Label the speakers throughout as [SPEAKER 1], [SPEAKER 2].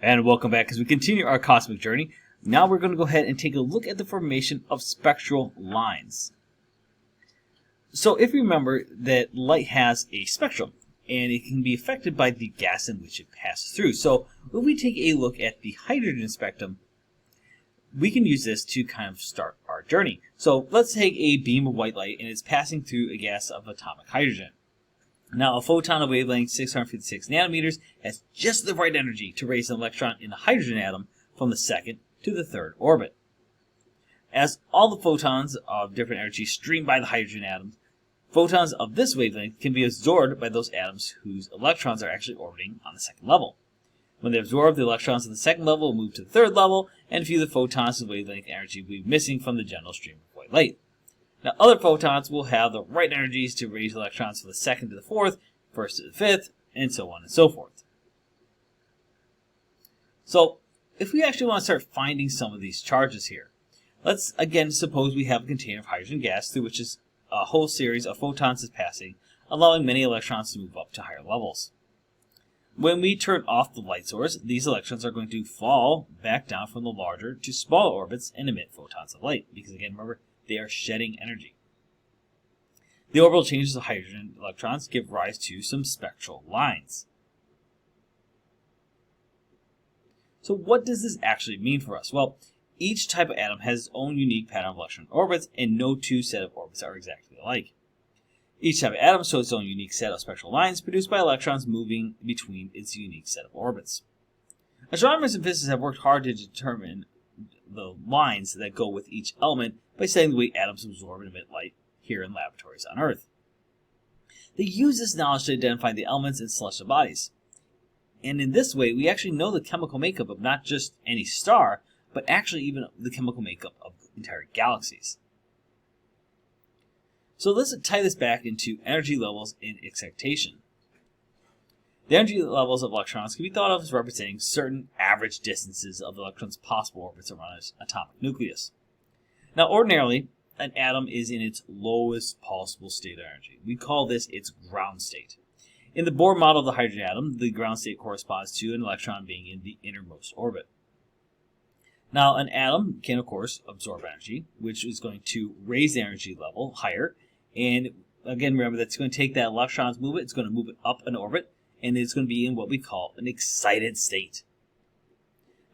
[SPEAKER 1] And welcome back as we continue our cosmic journey. Now we're going to go ahead and take a look at the formation of spectral lines. So if you remember that light has a spectrum, and it can be affected by the gas in which it passes through. So when we take a look at the hydrogen spectrum, we can use this to kind of start our journey. So let's take a beam of white light and it's passing through a gas of atomic hydrogen. Now, a photon of wavelength 656 nanometers has just the right energy to raise an electron in the hydrogen atom from the second to the third orbit. As all the photons of different energy stream by the hydrogen atoms, photons of this wavelength can be absorbed by those atoms whose electrons are actually orbiting on the second level. When they absorb, the electrons on the second level will move to the third level, and a few of the photons of wavelength energy will be missing from the general stream of white light. Now, other photons will have the right energies to raise electrons from the second to the fourth, first to the fifth, and so on and so forth. So, if we actually want to start finding some of these charges here, let's again suppose we have a container of hydrogen gas through which is a whole series of photons is passing, allowing many electrons to move up to higher levels. When we turn off the light source, these electrons are going to fall back down from the larger to smaller orbits and emit photons of light, because again, remember, they are shedding energy. The orbital changes of hydrogen electrons give rise to some spectral lines. So what does this actually mean for us? Well, each type of atom has its own unique pattern of electron orbits, and no two set of orbits are exactly alike. Each type of atom shows its own unique set of spectral lines produced by electrons moving between its unique set of orbits. Astronomers and physicists have worked hard to determine the lines that go with each element by studying the way atoms absorb and emit light here in laboratories on Earth. They use this knowledge to identify the elements in celestial bodies. And in this way, we actually know the chemical makeup of not just any star, but actually even the chemical makeup of entire galaxies. So let's tie this back into energy levels in excitation. The energy levels of electrons can be thought of as representing certain average distances of the electron's possible orbits around its atomic nucleus. Now, ordinarily, an atom is in its lowest possible state of energy. We call this its ground state. In the Bohr model of the hydrogen atom, the ground state corresponds to an electron being in the innermost orbit. Now, an atom can, of course, absorb energy, which is going to raise the energy level higher. And again, remember, that's going to take that electron's movement, it's going to move it up an orbit, and it's going to be in what we call an excited state.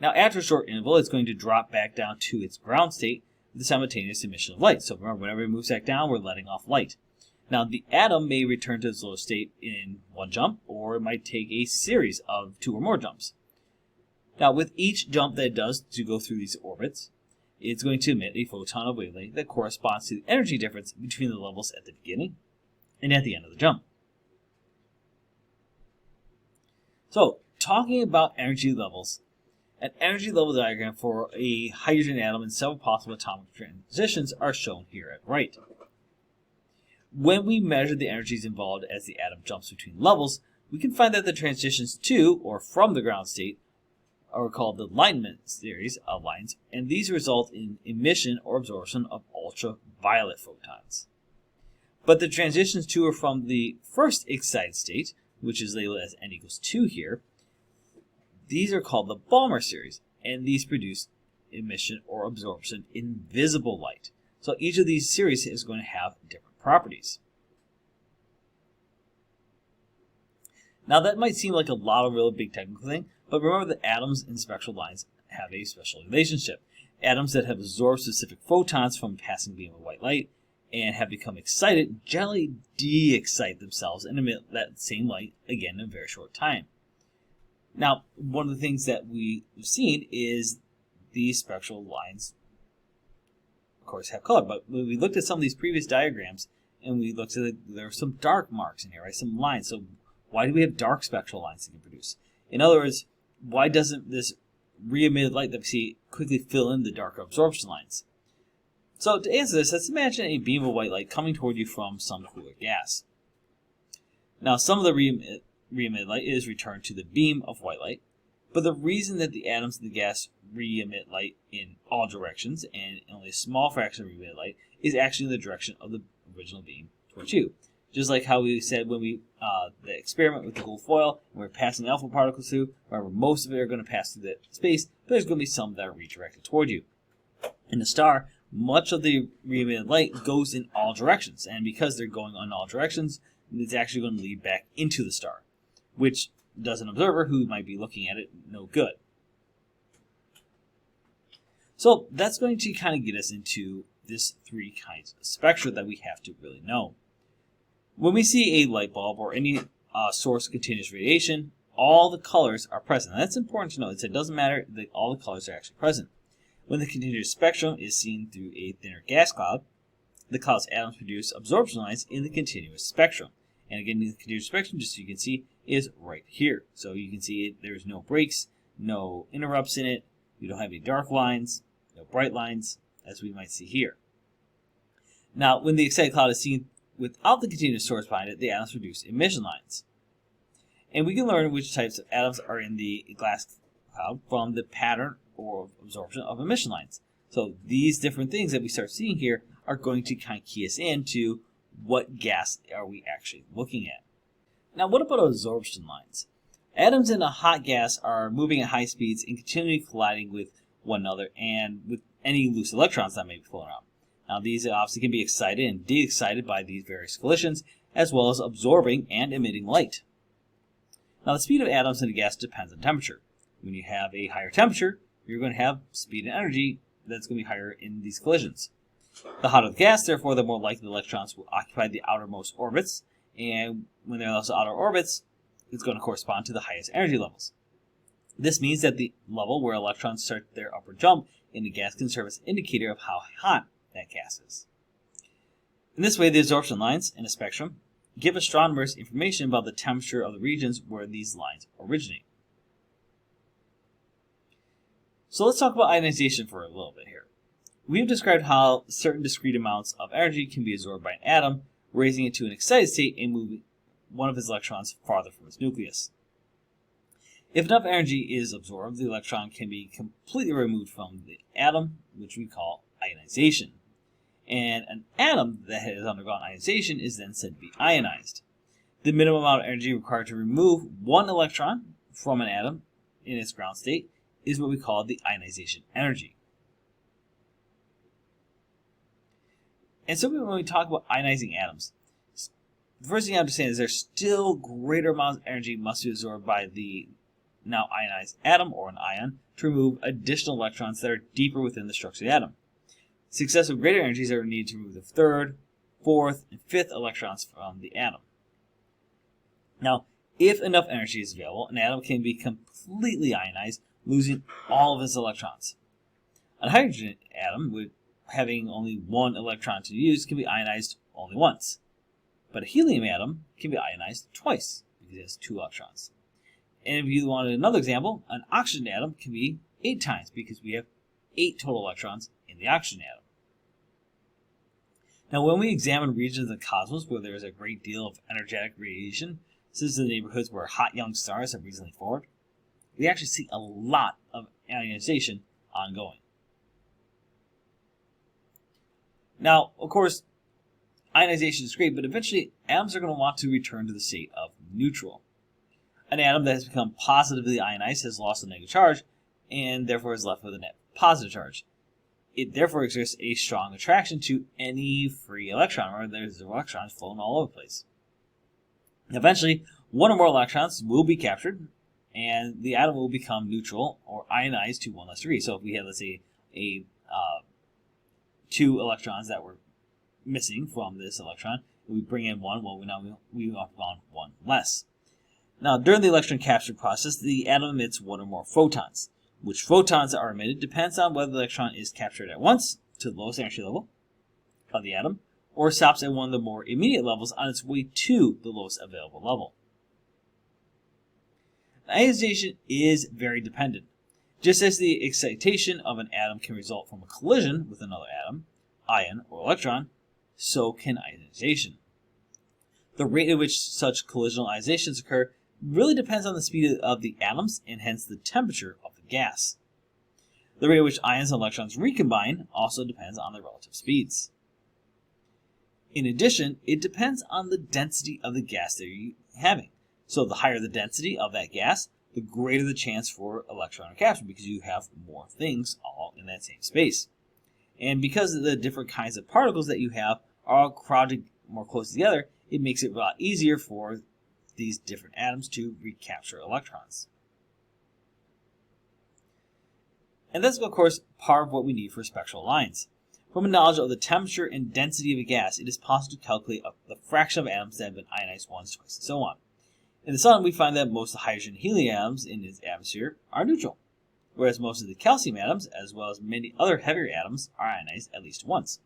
[SPEAKER 1] Now, after a short interval, it's going to drop back down to its ground state with the simultaneous emission of light. So remember, whenever it moves back down, we're letting off light. Now, the atom may return to its low state in one jump, or it might take a series of two or more jumps. Now, with each jump that it does to go through these orbits, it's going to emit a photon of wavelength that corresponds to the energy difference between the levels at the beginning and at the end of the jump. So, talking about energy levels, an energy level diagram for a hydrogen atom and several possible atomic transitions are shown here at right. When we measure the energies involved as the atom jumps between levels, we can find that the transitions to or from the ground state are called the alignment series of lines, and these result in emission or absorption of ultraviolet photons. But the transitions to or from the first excited state, which is labeled as n equals 2 here, these are called the Balmer series, and these produce emission or absorption in visible light. So each of these series is going to have different properties. Now that might seem like a lot of really big technical thing, but remember that atoms and spectral lines have a special relationship. Atoms that have absorbed specific photons from a passing beam of white light and have become excited generally de-excite themselves and emit that same light again in a very short time. Now, one of the things that we've seen is these spectral lines, of course, have color. But when we looked at some of these previous diagrams and we looked at there are some dark marks in here, right? Some lines. So why do we have dark spectral lines that can produce? In other words, why doesn't this re-emitted light that we see quickly fill in the darker absorption lines? So to answer this, let's imagine a beam of white light coming toward you from some cooler gas. Now, some of the re-emitted light is returned to the beam of white light, but the reason that the atoms in the gas re-emit light in all directions and only a small fraction of re-emitted light is actually in the direction of the original beam towards you. Just like how we said when we the experiment with the gold foil, and we're passing alpha particles through. Remember, most of it are going to pass through the space, but there's going to be some that are redirected toward you. In the star, much of the re-emitted light goes in all directions, and because they're going in all directions, it's actually going to lead back into the star, which does an observer who might be looking at it no good. So that's going to kind of get us into this three kinds of spectra that we have to really know. When we see a light bulb or any source of continuous radiation, all the colors are present. And that's important to know. It doesn't matter that all the colors are actually present. When the continuous spectrum is seen through a thinner gas cloud, the cloud's atoms produce absorption lines in the continuous spectrum. And again, the continuous spectrum, just so you can see, is right here. So you can see there's no breaks, no interrupts in it. You don't have any dark lines, no bright lines, as we might see here. Now, when the excited cloud is seen without the continuous source behind it, the atoms produce emission lines. And we can learn which types of atoms are in the glass cloud from the pattern or absorption of emission lines. So these different things that we start seeing here are going to kind of key us into what gas are we actually looking at. Now, what about absorption lines? Atoms in a hot gas are moving at high speeds and continually colliding with one another and with any loose electrons that may be floating around. Now, these obviously can be excited and de-excited by these various collisions, as well as absorbing and emitting light. Now, the speed of atoms in a gas depends on temperature. When you have a higher temperature, you're going to have speed and energy that's going to be higher in these collisions. The hotter the gas, therefore, the more likely the electrons will occupy the outermost orbits, and when they're in those outer orbits, it's going to correspond to the highest energy levels. This means that the level where electrons start their upward jump in the gas can serve as an indicator of how hot that gas is. In this way, the absorption lines in a spectrum give astronomers information about the temperature of the regions where these lines originate. So let's talk about ionization for a little bit here. We have described how certain discrete amounts of energy can be absorbed by an atom, raising it to an excited state and moving one of its electrons farther from its nucleus. If enough energy is absorbed, the electron can be completely removed from the atom, which we call ionization. And an atom that has undergone ionization is then said to be ionized. The minimum amount of energy required to remove one electron from an atom in its ground state is what we call the ionization energy. And so when we talk about ionizing atoms, the first thing you have to understand is there's still greater amounts of energy must be absorbed by the now ionized atom or an ion to remove additional electrons that are deeper within the structure of the atom. Successive greater energies are needed to remove the third, fourth, and fifth electrons from the atom. Now, if enough energy is available, an atom can be completely ionized, losing all of its electrons. A hydrogen atom, with having only one electron to use, can be ionized only once. But a helium atom can be ionized twice, because it has 2 electrons. And if you wanted another example, an oxygen atom can be 8 times, because we have 8 total electrons in the oxygen atom. Now, when we examine regions of the cosmos where there is a great deal of energetic radiation, such as the neighborhoods where hot young stars have recently formed, we actually see a lot of ionization ongoing. Now, of course, ionization is great, but eventually atoms are going to want to return to the state of neutral. An atom that has become positively ionized has lost a negative charge, and therefore is left with a net positive charge. It therefore exerts a strong attraction to any free electron, or there's electrons floating all over the place. Eventually, one or more electrons will be captured, and the atom will become neutral or ionized to 1 less degree. So if we had, let's say, 2 electrons that were missing from this electron, we bring in 1, well, we have gone 1 less. Now, during the electron capture process, the atom emits 1 or more photons. Which photons are emitted depends on whether the electron is captured at once to the lowest energy level of the atom, or stops at one of the more immediate levels on its way to the lowest available level. Ionization is very dependent. Just as the excitation of an atom can result from a collision with another atom, ion, or electron, so can ionization. The rate at which such collisional ionizations occur really depends on the speed of the atoms and hence the temperature of the gas. The rate at which ions and electrons recombine also depends on their relative speeds. In addition, it depends on the density of the gas that you're having. So the higher the density of that gas, the greater the chance for electron recapture because you have more things all in that same space. And because of the different kinds of particles that you have are all crowded more close together, it makes it a lot easier for these different atoms to recapture electrons. And that's, of course, part of what we need for spectral lines. From a knowledge of the temperature and density of a gas, it is possible to calculate the fraction of atoms that have been ionized once, twice, and so on. In the Sun, we find that most of the hydrogen and helium atoms in its atmosphere are neutral, whereas most of the calcium atoms, as well as many other heavier atoms, are ionized at least once.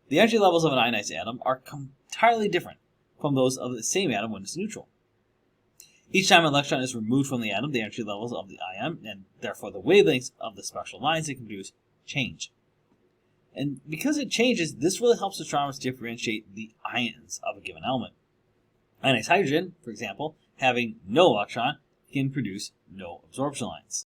[SPEAKER 1] The energy levels of an ionized atom are entirely different from those of the same atom when it's neutral. Each time an electron is removed from the atom, the energy levels of the ion, and therefore the wavelengths of the spectral lines it can produce, change. And because it changes, this really helps astronomers differentiate the ions of a given element. Ionized hydrogen, for example, having no electron, can produce no absorption lines.